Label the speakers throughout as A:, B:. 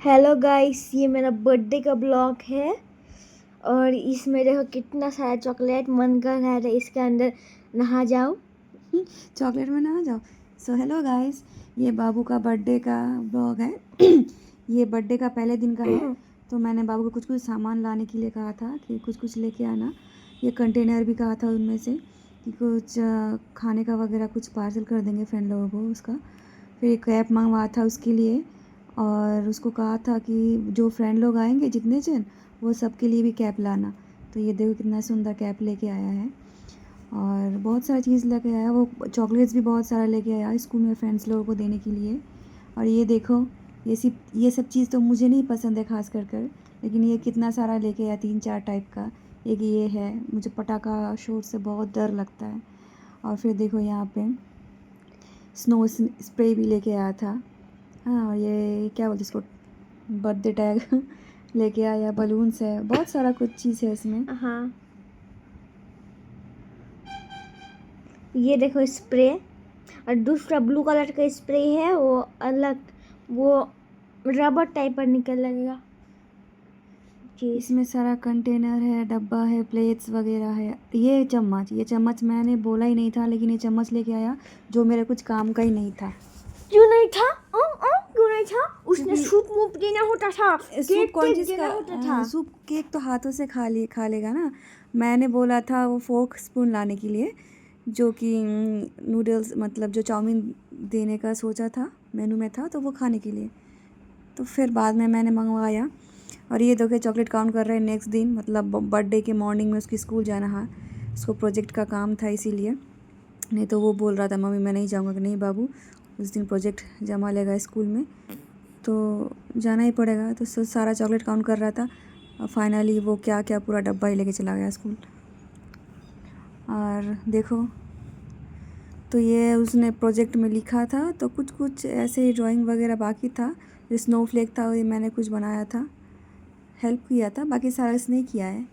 A: Hello guys, ये मेरा birthday का ब्लॉग है। और इसमें देखो कितना सारा चॉकलेट, मन कर रहा है इसके अंदर नहा जाओ।
B: चॉकलेट में नहा जाओ। सो हेलो गाइस, ये बाबू का बर्थडे का ब्लॉग है। ये बर्थडे का पहले दिन का है। तो मैंने बाबू को कुछ कुछ सामान लाने के लिए कहा था कि कुछ कुछ लेके आना। ये कंटेनर भी कहा था उनमें से कि कुछ खाने का वगैरह कुछ पार्सल कर देंगे फ्रेंड लोगों को उसका। फिर एक कैप मंगवाया था उसके लिए, और उसको कहा था कि जो फ्रेंड लोग आएंगे जितने जन, वो सबके लिए भी कैप लाना। तो ये देखो कितना सुंदर कैप लेके आया है, और बहुत सारा चीज़ लेके आया। वो चॉकलेट्स भी बहुत सारा लेके आया स्कूल में फ्रेंड्स लोगों को देने के लिए। और ये देखो, ये सब चीज़ तो मुझे नहीं पसंद है खास कर, लेकिन ये कितना सारा लेके आया, 3-4 टाइप का। एक ये है, मुझे पटाखा शोर से बहुत डर लगता है। और फिर देखो यहाँ पे स्नो स्प्रे भी लेके आया था। हाँ, और ये क्या बोलते इसको, बर्थडे टैग लेके आया, बलून्स है, बहुत सारा कुछ चीज़ है इसमें।
A: हाँ, ये देखो स्प्रे, और दूसरा ब्लू कलर का स्प्रे है, वो अलग, वो रबर टाइप पर निकल लगेगा।
B: इसमें सारा कंटेनर है, डब्बा है, प्लेट्स वगैरह है। ये चम्मच मैंने बोला ही नहीं था, लेकिन ये चम्मच लेके आया जो मेरे कुछ काम का ही नहीं था।
A: क्यों नहीं था? क्यों नहीं था? उसने सूप मूप देना होता था,
B: सूप कौन चीज़
A: देना होता था।
B: का सूप? केक तो हाथों से खा लेगा ना। मैंने बोला था वो फोर्क स्पून लाने के लिए, जो कि नूडल्स मतलब जो चाउमीन देने का सोचा था, मेनू में था, तो वो खाने के लिए। तो फिर बाद में मैंने मंगवाया। और ये देखो चॉकलेट काउंट कर रहे हैं नेक्स्ट दिन, मतलब बर्थडे के मॉर्निंग में उसकी स्कूल जाना है। उसको प्रोजेक्ट का काम था इसीलिए, नहीं तो वो बोल रहा था मम्मी मैं नहीं जाऊँगा। कि नहीं बाबू, उस दिन प्रोजेक्ट जमा लेगा स्कूल में, तो जाना ही पड़ेगा। तो सारा चॉकलेट काउंट कर रहा था, और फाइनली वो क्या क्या पूरा डब्बा ही लेके चला गया स्कूल। और देखो, तो ये उसने प्रोजेक्ट में लिखा था, तो कुछ कुछ ऐसे ही ड्राइंग वगैरह बाकी था। जो स्नोफ्लेक था ये मैंने कुछ बनाया था, हेल्प किया था, बाकी सारा इसने किया है।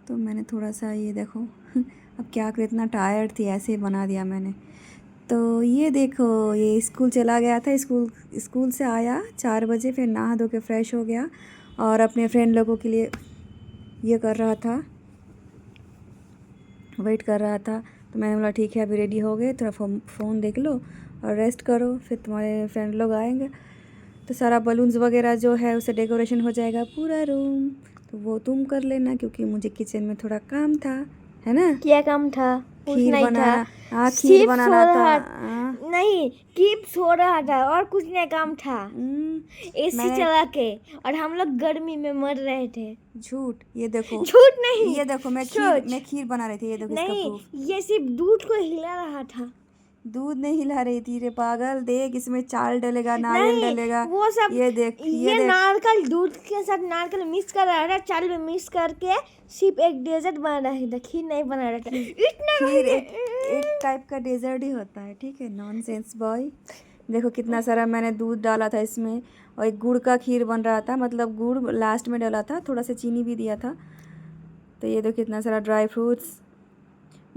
B: तो मैंने थोड़ा सा ये देखो अब क्या करूँ, इतना टायर्ड थी, ऐसे ही बना दिया मैंने। तो ये देखो, ये स्कूल चला गया था। स्कूल से आया 4 बजे, फिर नहा धो के फ्रेश हो गया, और अपने फ्रेंड लोगों के लिए ये कर रहा था, वेट कर रहा था। तो मैंने बोला ठीक है, अभी रेडी हो गए, थोड़ा फ़ोन देख लो और रेस्ट करो, फिर तुम्हारे फ्रेंड लोग आएंगे तो सारा बलून्स वगैरह जो है उससे डेकोरेशन हो जाएगा पूरा रूम। तो वो तुम कर लेना, क्योंकि मुझे किचन में थोड़ा काम था, है ना।
A: क्या काम था? कुछ
B: खीर
A: नहीं
B: बनाना।
A: था,
B: हाँ, खीर
A: सिर्फ
B: बनाना
A: सो
B: था।
A: रहा। नहीं, कीप सो रहा था और कुछ नहीं काम था। एसी
B: मैंने
A: चला के, और हम लोग गर्मी में मर रहे थे।
B: झूठ, ये देखो,
A: झूठ नहीं,
B: ये देखो,
A: सच।
B: मैं खीर बना रही थी, ये देखो इसका
A: नहीं,
B: प्रूफ।
A: ये सिर्फ दूध को हिला रहा था।
B: दूध नहीं हिला रही थी रे पागल, देख इसमें चाल डलेगा, नारियल
A: नहीं,
B: डलेगा।
A: वो सब,
B: ये देख, ये
A: ये
B: देख।
A: नारकल दूध के साथ नारकल मिक्स कर रहा था, चाल में मिक्स करके सिर्फ एक डेजर्ट बना रहा था, खीर नहीं बना रहा था। इतना
B: खीर एक टाइप का डेजर्ट ही होता है, ठीक है, नॉनसेंस बॉय। देखो कितना सारा मैंने दूध डाला था इसमें, और एक गुड़ का खीर बन रहा था, मतलब गुड़ लास्ट में डाला था, थोड़ा सा चीनी भी दिया था। तो ये देखो कितना सारा ड्राई फ्रूट्स।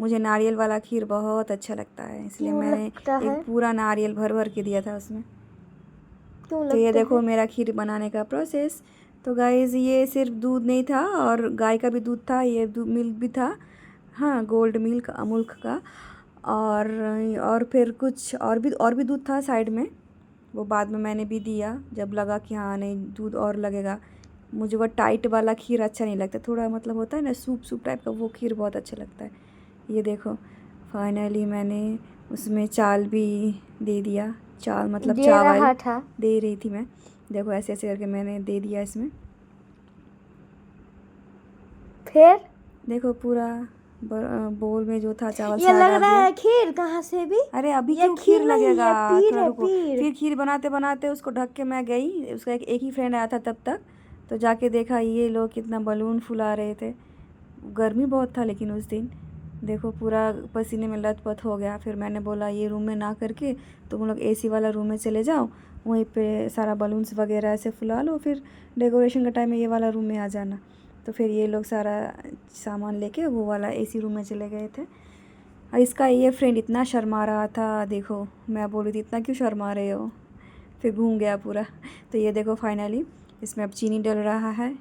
B: मुझे नारियल वाला खीर बहुत अच्छा लगता है, इसलिए
A: क्यों
B: मैंने
A: लगता है?
B: एक पूरा नारियल भर भर के दिया था उसमें।
A: क्यों
B: तो ये
A: लगता
B: देखो
A: है?
B: मेरा खीर बनाने का प्रोसेस। तो गाइज़, ये सिर्फ दूध नहीं था, और गाय का भी दूध था, ये मिल्क भी था। हाँ, गोल्ड मिल्क, अमूल का। और फिर कुछ और भी दूध था साइड में, वो बाद में मैंने भी दिया जब लगा कि हाँ नहीं दूध और लगेगा। मुझे वो टाइट वाला खीर अच्छा नहीं लगता, थोड़ा मतलब होता है ना सूप सूप टाइप का, वो खीर बहुत अच्छा लगता है। ये देखो फाइनली मैंने उसमें चाल भी दे दिया, चाल मतलब
A: दे
B: चावल
A: रहा था।
B: दे रही थी मैं। देखो ऐसे ऐसे करके मैंने दे दिया इसमें।
A: फिर
B: देखो पूरा बोल में जो था चावल
A: ये
B: सारा
A: लग
B: डाल
A: रहा
B: दिया।
A: है खीर कहाँ से भी?
B: अरे अभी
A: ये
B: क्यों
A: खीर
B: खीर
A: नहीं,
B: लगेगा,
A: ये पीर
B: थोड़ा
A: है,
B: रुको।
A: पीर।
B: फिर खीर बनाते बनाते उसको ढक के मैं गई, उसका एक ही फ्रेंड आया था तब तक। तो जाके देखा ये लोग कितना बलून फुला रहे थे। गर्मी बहुत था लेकिन उस दिन देखो पूरा पसीने में लथपथ हो गया। फिर मैंने बोला ये रूम में ना करके तुम लोग एसी वाला रूम में चले जाओ, वहीं पे सारा बलून्स वगैरह ऐसे फुला लो, फिर डेकोरेशन का टाइम में ये वाला रूम में आ जाना। तो फिर ये लोग सारा सामान लेके वो वाला एसी रूम में चले गए थे। और इसका ये फ्रेंड इतना शर्मा रहा था, देखो मैं बोली थी इतना क्यों शर्मा रहे हो। फिर घूम गया पूरा। तो ये देखो फाइनली इसमें अब चीनी डल रहा है।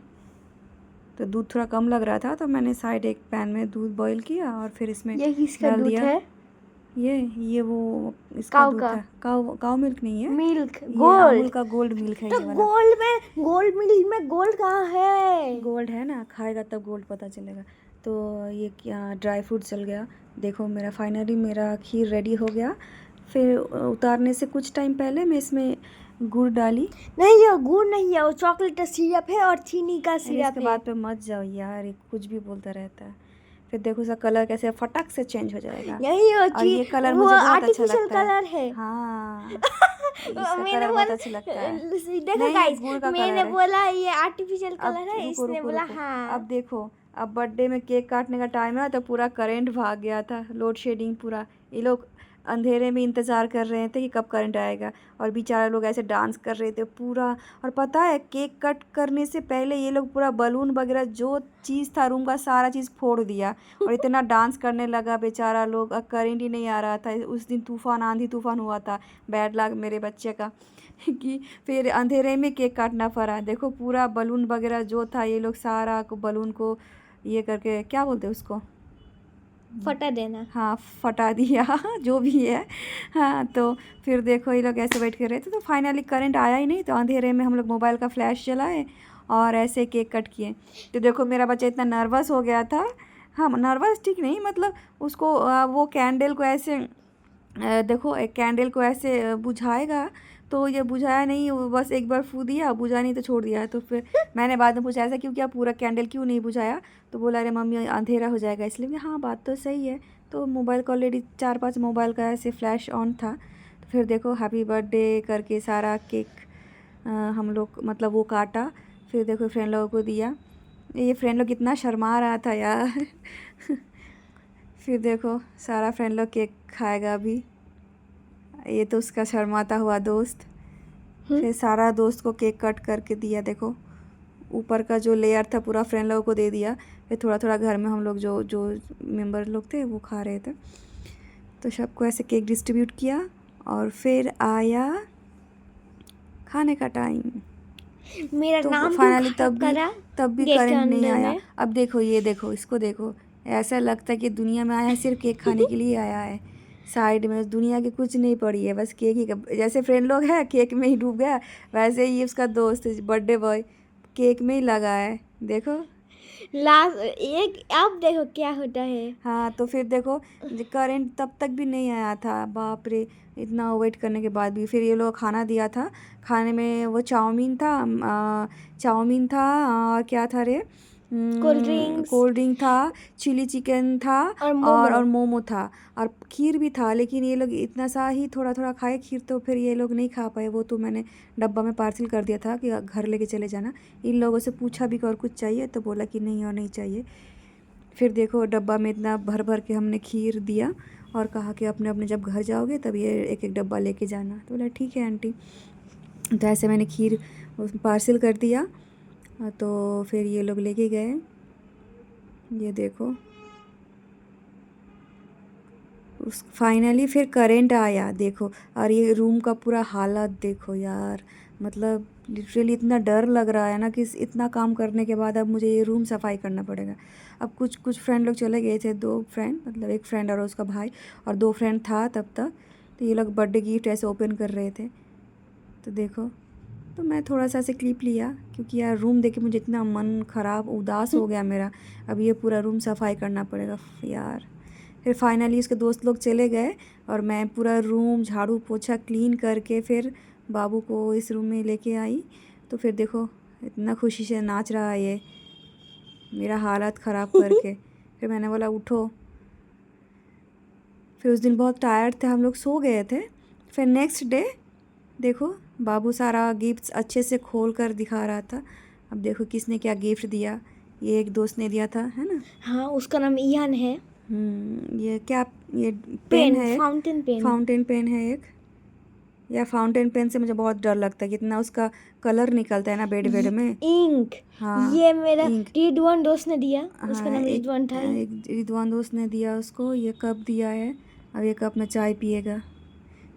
B: तो दूध थोड़ा कम लग रहा था तो मैंने साइड एक पैन में दूध बॉईल किया और फिर इसमें
A: ये किसका
B: डाल
A: दूध
B: दिया।
A: है?
B: ये वो इसका
A: काऊ
B: दूध
A: का?
B: है। काऊ मिल्क नहीं है,
A: मिल्क
B: ये
A: गोल्ड।
B: अमूल का गोल्ड मिल्क है
A: तो
B: ये वाला।
A: गोल्ड मिल्क में गोल्ड कहाँ है?
B: गोल्ड है ना, खाएगा तब गोल्ड पता चलेगा। तो ये क्या ड्राई फ्रूट चल गया। देखो मेरा फाइनली मेरा खीर रेडी हो गया। फिर उतारने से कुछ टाइम पहले मैं इसमें गुड़ डाली।
A: नहीं, ये गुड़ नहीं है, वो चॉकलेट सिरप है और चीनी का
B: अरे
A: सिरप
B: इसके
A: है।
B: बाद पे मत जाओ यार, ये कुछ भी बोलता रहता है। फिर देखो इसका कलर कैसे फटक से चेंज हो जाएगा।
A: यही
B: और ये कलर
A: वो
B: मुझे बहुत अच्छा
A: आर्टिफिशियल
B: लगता है।
A: कलर है।
B: हाँ, इसका
A: मैंने
B: कलर
A: बोला,
B: बहुत अच्छा लगता है।
A: देखो
B: नहीं,
A: गाइस,
B: गुड़ का
A: मैंने
B: कलर है।
A: बोला ये आर्टिफिशियल
B: अब
A: कलर है,
B: रुको
A: इसने
B: रुको
A: बोला
B: रुको।
A: हाँ।
B: अब देखो, अब बर्थडे में केक काटने का टाइम है तो पूरा करंट भाग गया था, लोड शेडिंग पूरा। ये लोग अंधेरे में इंतज़ार कर रहे थे कि कब करंट आएगा, और बेचारे लोग ऐसे डांस कर रहे थे पूरा। और पता है केक कट करने से पहले ये लोग पूरा बलून वगैरह जो चीज़ था रूम का सारा चीज़ फोड़ दिया और इतना डांस करने लगा बेचारा लोग। अब करंट ही नहीं आ रहा था। उस दिन तूफान, आंधी तूफान हुआ था, बैड लक मेरे बच्चे का कि फिर अंधेरे में केक काटना पड़ा। देखो पूरा बलून वगैरह जो था ये लोग सारा को बलून को ये करके, क्या बोलते हैं उसको,
A: फटा देना।
B: हाँ फटा दिया जो भी है। हाँ तो फिर देखो ये लोग ऐसे वेट कर रहे थे। तो फाइनली करंट आया ही नहीं, तो अंधेरे में हम लोग मोबाइल का फ्लैश जलाए और ऐसे केक कट किए। तो देखो मेरा बच्चा इतना नर्वस हो गया था। हाँ नर्वस ठीक नहीं, मतलब उसको वो कैंडल को ऐसे देखो एक कैंडल को ऐसे बुझाएगा, तो ये बुझाया नहीं, वो बस एक बार फू दिया, बुझा नहीं तो छोड़ दिया। तो फिर मैंने बाद में पूछा ऐसा क्यों किया, पूरा कैंडल क्यों नहीं बुझाया? तो बोला अरे मम्मी अंधेरा हो जाएगा इसलिए। हाँ बात तो सही है। तो मोबाइल का ऑलरेडी 4-5 मोबाइल का ऐसे फ्लैश ऑन था। तो फिर देखो हैप्पी बर्थडे करके सारा केक हम लोग मतलब वो काटा। फिर देखो फ्रेंड लोगों को दिया। ये फ्रेंड लोग कितना शर्मा रहा था यार फिर देखो सारा फ्रेंड लोग केक खाएगा अभी। ये तो उसका शर्माता हुआ दोस्त। फिर सारा दोस्त को केक कट करके दिया। देखो ऊपर का जो लेयर था पूरा फ्रेंड लोगों को दे दिया। फिर थोड़ा थोड़ा घर में हम लोग जो जो मेंबर लोग थे वो खा रहे थे। तो सबको ऐसे केक डिस्ट्रीब्यूट किया और फिर आया खाने का टाइम।
A: मेरा
B: तो
A: नाम
B: फाइनली
A: क्यों करा
B: तब भी
A: गेट के
B: करंट नहीं
A: अंदर
B: आया।
A: में?
B: अब देखो ये देखो इसको देखो, ऐसा लगता है कि दुनिया में आया है सिर्फ केक खाने के लिए आया है। साइड में दुनिया की कुछ नहीं पड़ी है, बस केक ही जैसे फ्रेंड लोग है केक में ही डूब गया, वैसे ही उसका दोस्त बर्थडे बॉय केक में ही लगा है। देखो
A: लास्ट एक, अब देखो क्या होता है।
B: हाँ तो फिर देखो करंट तब तक भी नहीं आया था, बाप रे इतना वेट करने के बाद भी। फिर ये लोग खाना दिया था। खाने में वो चाउमीन था, चाउमीन था और क्या था रे, कोल्ड ड्रिंक था, चिली चिकन था और मोमो था और खीर भी था। लेकिन ये लोग इतना सा ही थोड़ा थोड़ा खाए खीर, तो फिर ये लोग नहीं खा पाए। वो तो मैंने डब्बा में पार्सल कर दिया था कि घर लेके चले जाना। इन लोगों से पूछा भी कि और कुछ चाहिए, तो बोला कि नहीं और नहीं चाहिए। फिर देखो डब्बा में इतना भर भर के हमने खीर दिया और कहा कि अपने अपने जब घर जाओगे तब ये एक एक डब्बा लेके जाना। तो बोला ठीक है आंटी। तो ऐसे मैंने खीर पार्सल कर दिया। तो फिर ये लोग लेके गए। ये देखो उस फाइनली फिर करंट आया देखो। और ये रूम का पूरा हालत देखो यार, मतलब लिटरली इतना डर लग रहा है ना कि इतना काम करने के बाद अब मुझे ये रूम सफाई करना पड़ेगा। अब कुछ फ्रेंड लोग चले गए थे, 2 फ्रेंड, मतलब एक फ्रेंड और उसका भाई और 2 फ्रेंड था तब तक। तो ये लोग बर्थडे गिफ्ट ऐसे ओपन कर रहे थे। तो देखो, तो मैं थोड़ा सा ऐसे क्लिप लिया क्योंकि यार रूम देख के मुझे इतना मन ख़राब उदास हो गया मेरा। अब ये पूरा रूम सफाई करना पड़ेगा यार। फिर फाइनली उसके दोस्त लोग चले गए और मैं पूरा रूम झाड़ू पोछा क्लीन करके फिर बाबू को इस रूम में लेके आई। तो फिर देखो इतना खुशी से नाच रहा है ये मेरा हालत ख़राब करके। फिर मैंने बोला उठो। फिर उस दिन बहुत टायर्ड थे हम लोग, सो गए थे। फिर नेक्स्ट डे देखो बाबू सारा गिफ्ट्स अच्छे से खोल कर दिखा रहा था। अब देखो किसने क्या गिफ्ट दिया। ये एक दोस्त ने दिया था, है ना?
A: हाँ, उसका नाम इयान है।
B: ये क्या, ये पेन है,
A: फाउंटेन
B: पेन है एक। या फाउंटेन पेन से मुझे बहुत डर लगता है, कितना उसका कलर निकलता है ना बेड में।
A: इंक।
B: हाँ
A: ये मेरा
B: इंक।
A: रिदवान दोस्त ने दिया। उसका
B: हाँ
A: नाम रिदवान था।
B: एक रिदवान दोस्त ने दिया उसको। ये कप दिया है, अब ये कप में चाय पिएगा।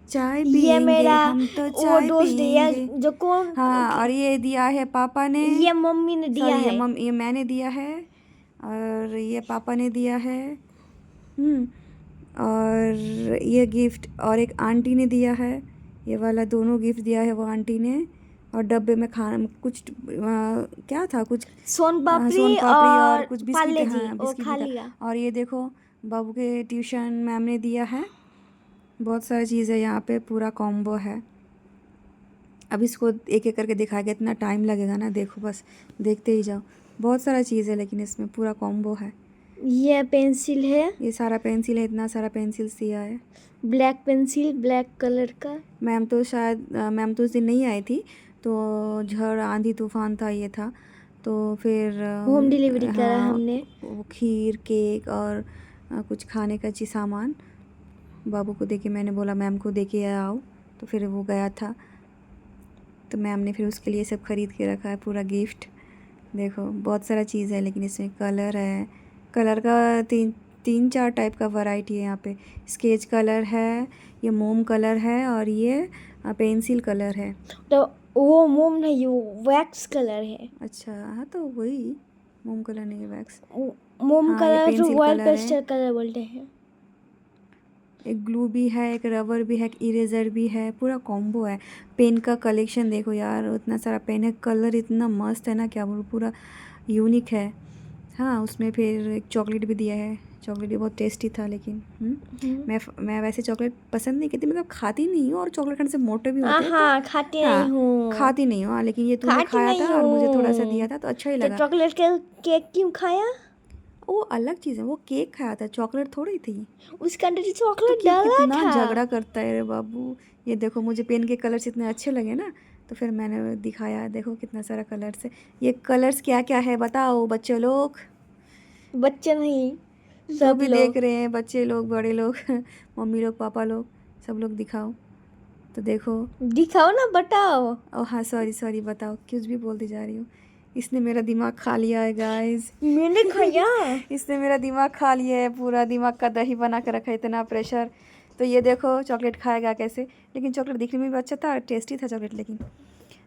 B: चाय
A: ये
B: पियेंगे
A: मेरा
B: हम तो
A: वो
B: चाय
A: दोस्त दिया
B: पियेंगे।
A: जो कौन
B: हाँ, और ये दिया है पापा ने,
A: ये मम्मी ने दिया
B: सॉरी
A: है।
B: ये मैंने दिया है, और ये पापा ने दिया है। और ये गिफ्ट और एक आंटी ने दिया है, ये वाला दोनों गिफ्ट दिया है वो आंटी ने। और डब्बे में खाना कुछ क्या था, कुछ
A: सोन
B: सोन
A: पापड़ी
B: पापड़ी और
A: और
B: कुछ बिस्किट,
A: पार्ले जी
B: हाँ
A: वो
B: बिस्किट
A: खा
B: भी था।
A: लिया।
B: और ये देखो बाबू के ट्यूशन मैम ने दिया है, बहुत सारी चीज़ें यहाँ पे, पूरा कॉम्बो है। अब इसको एक एक करके दिखाएगा, इतना टाइम लगेगा ना, देखो बस देखते ही जाओ, बहुत सारा चीज़ है लेकिन इसमें पूरा कॉम्बो है।
A: ये पेंसिल है,
B: ये सारा पेंसिल है, इतना सारा पेंसिल्स दिया है।
A: ब्लैक पेंसिल ब्लैक कलर का।
B: मैम तो उस दिन नहीं आई थी, तो झड़ आंधी तूफान था, ये था, तो फिर
A: होम डिलीवरी करा
B: हाँ
A: हमने।
B: वो खीर केक और कुछ खाने का चीज़ सामान बाबू को देके, मैंने बोला मैम को देके आओ, तो फिर वो गया था, तो मैम ने फिर उसके लिए सब खरीद के रखा है पूरा गिफ्ट। देखो बहुत सारा चीज़ है, लेकिन इसमें कलर है, कलर का तीन चार टाइप का वैरायटी है यहाँ पे। स्केच कलर है, ये मोम कलर है, और ये पेंसिल कलर है।
A: तो वो मोम नहीं, वो वैक्स कलर है।
B: अच्छा हाँ, तो वही मोम कलर नहीं है, वैक्स।
A: मोम
B: हाँ, ये
A: कलर जो
B: पेंसिल
A: ऑयल
B: कलर है।
A: पेस्टल कलर बोलते हैं।
B: एक ग्लू भी है, एक रबर भी है, एक इरेज़र भी है, पूरा कॉम्बो है। पेन का कलेक्शन देखो यार, इतना सारा पेन है, कलर इतना मस्त है ना, क्या बोलूँ, पूरा यूनिक है। हाँ, उसमें फिर एक चॉकलेट भी दिया है, चॉकलेट भी बहुत टेस्टी था, लेकिन मैं वैसे चॉकलेट पसंद नहीं करती, मतलब खाती नहीं हूँ, और चॉकलेट खाने से मोटे भी होते हैं, तो
A: हाँ खाती नहीं हूँ,
B: खाती नहीं हूँ। हाँ, लेकिन ये तूने
A: खाती
B: खाया
A: नहीं
B: था और मुझे थोड़ा सा
A: हूँ।
B: दिया था, तो अच्छा ही
A: तो
B: लगा।
A: चॉकलेट केक क्यों खाया?
B: वो अलग चीज़ है, वो केक खाया था, चॉकलेट थोड़ी थी।
A: उसके अंदर
B: तो
A: चॉकलेट डाला
B: कितना
A: था।
B: झगड़ा करता है रे बाबू। ये देखो, मुझे पेन के कलर्स इतने अच्छे लगे ना, तो फिर मैंने दिखाया, देखो कितना सारा कलर्स है। ये कलर्स क्या क्या है बताओ बच्चे लोग,
A: बच्चे नहीं
B: जो
A: सब
B: भी
A: लोग।
B: देख रहे हैं, बच्चे लोग बड़े लोग मम्मी लोग पापा लोग, सब लोग दिखाओ। तो देखो,
A: दिखाओ ना, बताओ।
B: ओ हाँ सॉरी बताओ, कुछ भी बोलती जा रही हूँ। इसने मेरा दिमाग खा लिया है गाइस।
A: मैंने खाया।
B: इसने मेरा दिमाग खा लिया है, पूरा दिमाग का दही बना कर रखा है, इतना प्रेशर। तो ये देखो चॉकलेट खाएगा कैसे, लेकिन चॉकलेट दिखने में भी अच्छा था, टेस्टी था चॉकलेट, लेकिन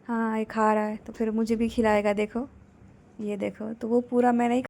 B: हाँ ये खा रहा है, तो फिर मुझे भी खिलाएगा। देखो ये देखो, तो वो पूरा मैंने ही